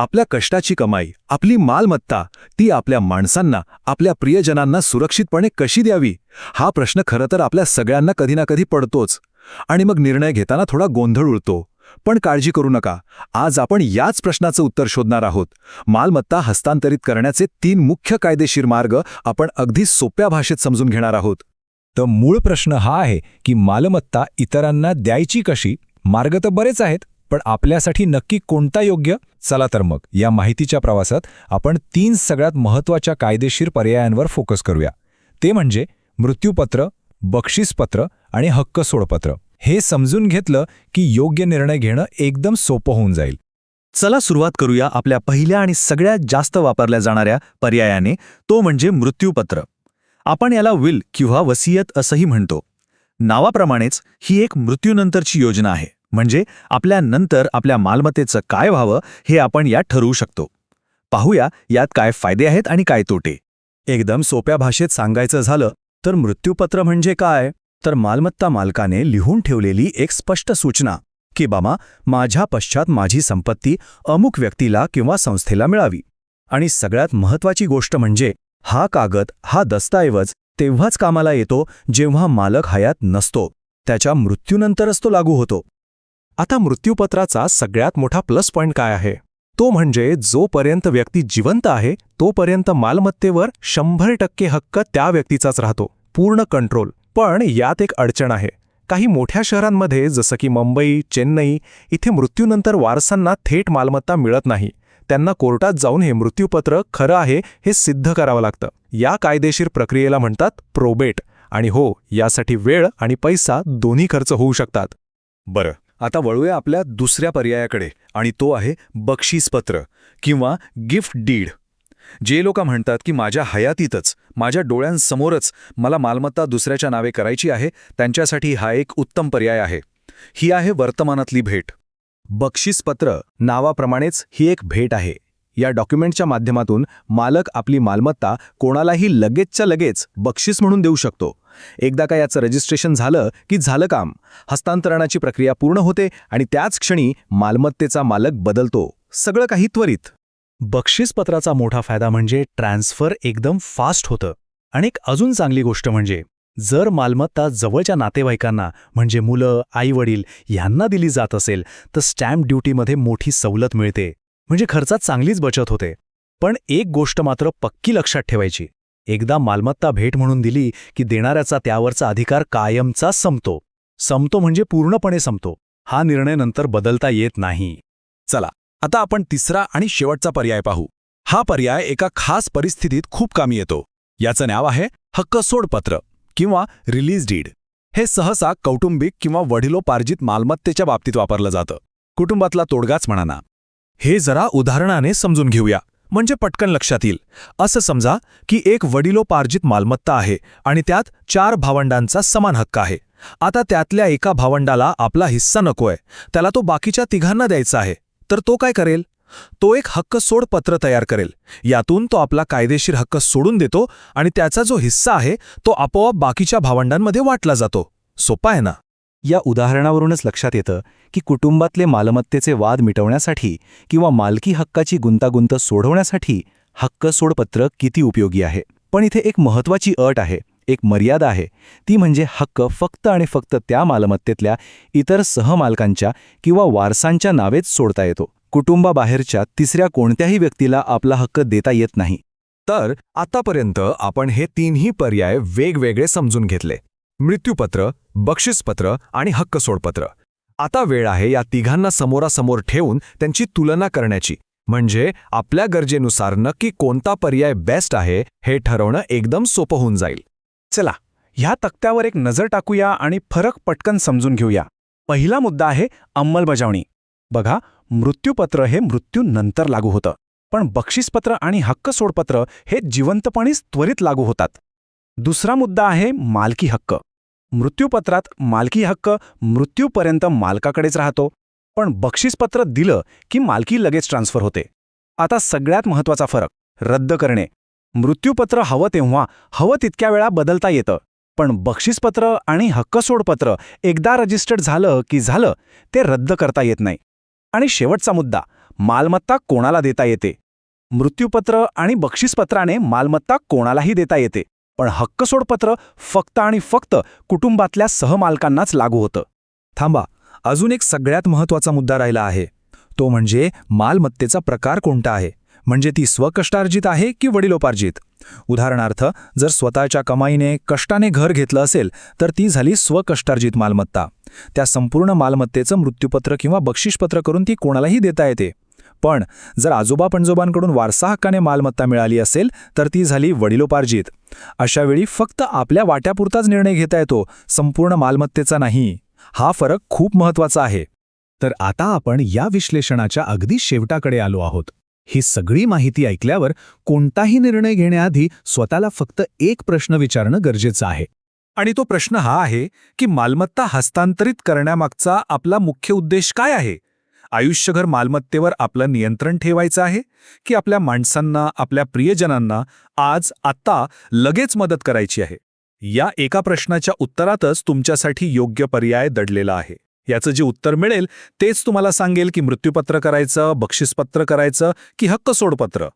आपल्या कष्टाची कमाई, आपली मालमत्ता, ती आपल्या माणसांना, आपल्या प्रियजनांना सुरक्षितपणे कशी द्यावी, हा प्रश्न खरं तर आपल्या सगळ्यांना कधी ना कधी पडतोच. आणि मग निर्णय घेताना थोडा गोंधळ उडतो. पण काळजी करू नका, आज आपण याच प्रश्नाचं उत्तर शोधणार आहोत. मालमत्ता हस्तांतरित करण्याचे 3 मुख्य कायदेशीर मार्ग आपण अगदी सोप्या भाषेत समजून घेणार आहोत. तर मूळ प्रश्न हा आहे की मालमत्ता इतरांना द्यायची कशी. मार्ग तर बरेच आहेत, पण आपल्यासाठी नक्की कोणता योग्य? चला तर मग या माहितीच्या प्रवासात आपण 3 सगळ्यात महत्त्वाच्या कायदेशीर पर्यायांवर फोकस करूया. ते म्हणजे मृत्यूपत्र, बक्षीसपत्र आणि हक्क सोडपत्र. हे समजून घेतलं की योग्य निर्णय घेणं एकदम सोपं होऊन जाईल. चला सुरुवात करूया आपल्या पहिल्या आणि सगळ्यात जास्त वापरल्या जाणाऱ्या पर्यायाने, तो म्हणजे मृत्यूपत्र. आपण याला विल किंवा वसियत असंही म्हणतो. नावाप्रमाणेच ही एक मृत्यूनंतरची योजना आहे. म्हणजे आपल्या नंतर आपल्या मालमत्तेचं काय व्हावं हे आपण यात ठरवू शकतो. पाहूया यात काय फायदे आहेत आणि काय तोटे. एकदम सोप्या भाषेत सांगायचं झालं तर मृत्यूपत्र म्हणजे काय, तर मालमत्ता मालकाने लिहून ठेवलेली एक स्पष्ट सूचना की बाबा, माझ्या पश्चात माझी संपत्ती अमुक व्यक्तीला किंवा संस्थेला मिळावी. आणि सगळ्यात महत्त्वाची गोष्ट म्हणजे हा कागद, हा दस्तऐवज तेव्हाच कामाला येतो जेव्हा मालक हयात नसतो. त्याच्या मृत्यूनंतरच तो लागू होतो. आता मृत्यूपत्राचा सगळ्यात मोठा प्लस पॉइंट काय आहे, तो म्हणजे जोपर्यंत व्यक्ती जिवंत आहे तोपर्यंत मालमत्तेवर 100% हक्क त्या व्यक्तीचाच राहतो, पूर्ण कंट्रोल. पण यात एक अडचण आहे. काही मोठ्या शहरांमध्ये जसं की मुंबई, चेन्नई, इथे मृत्यूनंतर वारसांना थेट मालमत्ता मिळत नाही. त्यांना कोर्टात जाऊन हे मृत्यूपत्र खरं आहे हे सिद्ध करावं लागतं. या कायदेशीर प्रक्रियेला म्हणतात प्रोबेट. आणि हो, यासाठी वेळ आणि पैसा दोन्ही खर्च होऊ शकतात. बरं, आता वळूया आपल्या दुसऱ्या पर्यायाकडे, आणि तो आहे बक्षीसपत्र किंवा गिफ्ट डीड. जे लोक म्हणतात की माझ्या हयातीतच, माझ्या डोळ्यांसमोरच मला मालमत्ता दुसऱ्याच्या नावे करायची आहे, त्यांच्यासाठी हा एक उत्तम पर्याय आहे. ही आहे वर्तमानातली भेट. बक्षीसपत्र नावाप्रमाणेच ही एक भेट आहे. या डॉक्युमेंटच्या माध्यमातून मालक आपली मालमत्ता कोणालाही लगेचच्या लगेच बक्षीस म्हणून देऊ शकतो. एकदा का याचं रजिस्ट्रेशन झालं की झालं काम. हस्तांतरणाची प्रक्रिया पूर्ण होते आणि त्याच क्षणी मालमत्तेचा मालक बदलतो. सगळं काही त्वरित. बक्षीसपत्राचा मोठा फायदा म्हणजे ट्रान्सफर एकदम फास्ट होतं. आणि एक अजून चांगली गोष्ट म्हणजे जर मालमत्ता जवळच्या नातेवाईकांना म्हणजे मुलं, आई-वडील यांना दिली जात असेल तर स्टॅम्प ड्युटीमध्ये मोठी सवलत मिळते. म्हणजे खर्चात चांगलीच बचत होते. पण एक गोष्ट मात्र पक्की लक्षात ठेवायची, एकदा मालमत्ता भेट म्हणून दिली की देणाऱ्याचा त्यावरचा अधिकार कायमचा संपतो म्हणजे पूर्णपणे संपतो. हा निर्णय नंतर बदलता येत नाही. चला, आता आपण तिसरा आणि शेवटचा पर्याय पाहू. हा पर्याय एका खास परिस्थितीत खूप कामी येतो. याचं नाव आहे हक्क सोडपत्र किंवा रिलीज डीड. हे सहसा कौटुंबिक किंवा वडिलोपार्जित मालमत्तेच्या बाबतीत वापरलं जातं. कुटुंबातला तोडगाच म्हणा ना. हे जरा उदाहरणाने समजून घेऊया, म्हणजे पटकन लक्षात येईल. असं समजा की एक वडिलोपार्जित मालमत्ता आहे आणि त्यात 4 भावंडांचा समान हक्क आहे. आता त्यातल्या एका भावंडाला आपला हिस्सा नकोय, त्याला तो बाकीच्या तिघांना द्यायचा आहे. तर तो काय करेल? तो एक हक्क सोड पत्र तयार करेल. यातून तो आपला कायदेशीर हक्क सोडून देतो आणि त्याचा जो हिस्सा आहे तो आपोआप बाकीच्या भावंडांमध्ये वाटला जातो. सोपा आहे ना? या उदाहरणावरूनच लक्षात येतं की कुटुंबातले मालमत्तेचे वाद मिटवण्यासाठी किंवा मालकी हक्काची गुंतागुंत सोडवण्यासाठी हक्क सोडपत्र किती उपयोगी आहे. पण इथे एक महत्त्वाची अट आहे, एक मर्यादा आहे. ती म्हणजे हक्क फक्त आणि फक्त त्या मालमत्तेतल्या इतर सहमालकांच्या किंवा वारसांच्या नावेच सोडता येतो. कुटुंबाबाहेरच्या तिसऱ्या कोणत्याही व्यक्तीला आपला हक्क देता येत नाही. तर आतापर्यंत आपण हे 3ही पर्याय वेगवेगळे समजून घेतले: मृत्यूपत्र, बक्षीसपत्र आणि हक्क सोडपत्र. आता वेळ आहे या तिघांना समोरासमोर ठेवून त्यांची तुलना करण्याची. म्हणजे आपल्या गरजेनुसार नक्की कोणता पर्याय बेस्ट आहे हे ठरवणं एकदम सोपं होऊन जाईल. चला, ह्या तक्त्यावर एक नजर टाकूया आणि फरक पटकन समजून घेऊया. पहिला मुद्दा आहे अंमलबजावणी. बघा, मृत्यूपत्र हे मृत्यूनंतर लागू होतं, पण बक्षीसपत्र आणि हक्क सोडपत्र हे जिवंतपणीच त्वरित लागू होतात. दुसरा मुद्दा आहे मालकी हक्क. मृत्यूपत्रात मालकी हक्क मृत्यूपर्यंत मालकाकडेच राहतो, पण बक्षीसपत्र दिलं की मालकी लगेच ट्रान्सफर होते. आता सगळ्यात महत्त्वाचा फरक, रद्द करणे. मृत्यूपत्र हवं तेव्हा हवं तितक्या वेळा बदलता येतं, पण बक्षीसपत्र आणि हक्क सोडपत्र एकदा रजिस्टर्ड झालं की झालं, ते रद्द करता येत नाही. आणि शेवटचा मुद्दा, मालमत्ता कोणाला देता येते. मृत्यूपत्र आणि बक्षीसपत्राने मालमत्ता कोणालाही देता येते, पण हक्कसोडपत्र फक्त आणि फक्त कुटुंबातल्या सहमालकांनाच लागू होतं. थांबा, अजून एक सगळ्यात महत्त्वाचा मुद्दा राहिला आहे. तो म्हणजे मालमत्तेचा प्रकार कोणता आहे. म्हणजे ती स्वकष्टार्जित आहे की वडिलोपार्जित. उदाहरणार्थ, जर स्वतःच्या कमाईने कष्टाने घर घेतलं असेल तर ती झाली स्वकष्टार्जित मालमत्ता. त्या संपूर्ण मालमत्तेचं मृत्यूपत्र किंवा बक्षीसपत्र करून ती कोणालाही देता येते. पण जर आजोबा पणजोबांकडून वारसा हक्काने मालमत्ता मिळाली असेल तर ती झाली वडिलोपार्जित. अशावेळी फक्त आपल्या वाट्यापुरताच निर्णय घेता येतो, संपूर्ण मालमत्तेचा नाही. हा फरक खूप महत्त्वाचा आहे. तर आता आपण या विश्लेषणाच्या अगदी शेवटाकडे आलो आहोत. ही सगळी माहिती ऐकल्यावर कोणताही निर्णय घेण्याआधी स्वतःला फक्त एक प्रश्न विचारणं गरजेचं आहे. आणि तो प्रश्न हा आहे की मालमत्ता हस्तांतरित करण्यामागचा आपला मुख्य उद्देश काय आहे. आयुष्यभर मालमत्तेवर आपलं नियंत्रण ठेवायचं आहे की आपल्या माणसांना, आपल्या प्रियजनांना आज, आत्ता, लगेच मदत करायची आहे. या एका प्रश्नाच्या उत्तरातच तुमच्यासाठी योग्य पर्याय दडलेला आहे. याचं जे उत्तर मिळेल तेच तुम्हाला सांगेल की मृत्यूपत्र करायचं, बक्षीसपत्र करायचं की हक्कसोडपत्र.